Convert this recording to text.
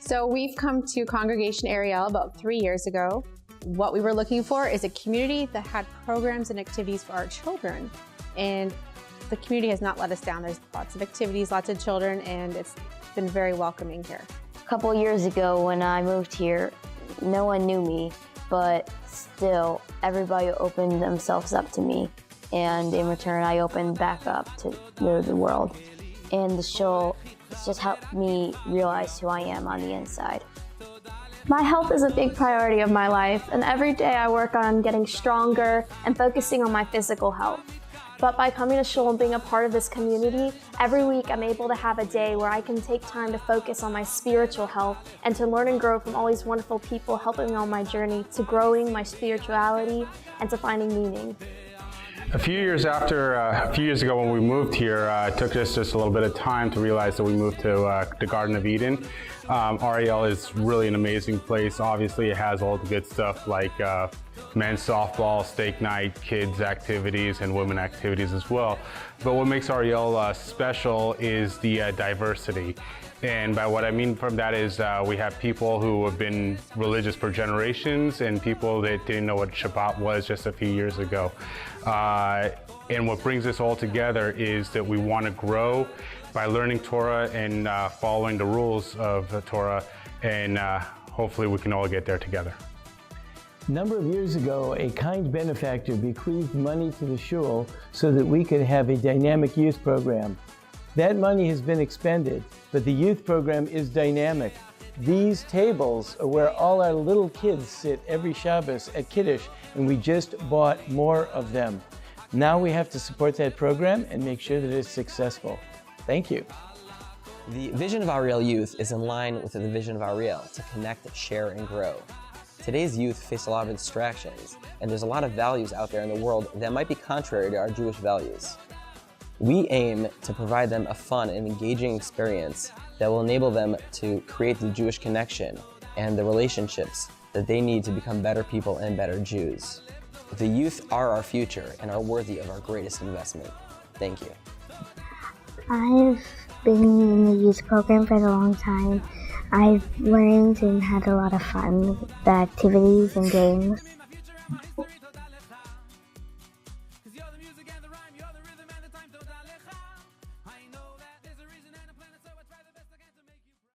So we've come to Congregation Ariel about 3 years ago. What we were looking for is a community that had programs and activities for our children. And the community has not let us down. There's lots of activities, lots of children, and it's been very welcoming here. A couple years ago when I moved here, no one knew me, but still everybody opened themselves up to me. And in return, I opened back up to the world. And the show has just helped me realize who I am on the inside. My health is a big priority of my life, and every day I work on getting stronger and focusing on my physical health. But by coming to Shul and being a part of this community, every week I'm able to have a day where I can take time to focus on my spiritual health and to learn and grow from all these wonderful people helping me on my journey to growing my spirituality and to finding meaning. A few years ago when we moved here, it took us just a little bit of time to realize that we moved to the Garden of Eden. Ariel is really an amazing place. Obviously it has all the good stuff like men's softball, steak night, kids activities, and women activities as well. But what makes Ariel special is the diversity. And by what I mean from that is we have people who have been religious for generations and people that didn't know what Shabbat was just a few years ago. And what brings us all together is that we want to grow by learning Torah and following the rules of the Torah, and hopefully we can all get there together. A number of years ago, a kind benefactor bequeathed money to the shul so that we could have a dynamic youth program. That money has been expended, but the youth program is dynamic. These tables are where all our little kids sit every Shabbos at Kiddush, and we just bought more of them. Now we have to support that program and make sure that it's successful. Thank you. The vision of Ariel Youth is in line with the vision of Ariel to connect, share, and grow. Today's youth face a lot of distractions, and there's a lot of values out there in the world that might be contrary to our Jewish values. We aim to provide them a fun and engaging experience that will enable them to create the Jewish connection and the relationships that they need to become better people and better Jews. The youth are our future and are worthy of our greatest investment. Thank you. I've been in the youth program for a long time. I've learned and had a lot of fun with the activities and games.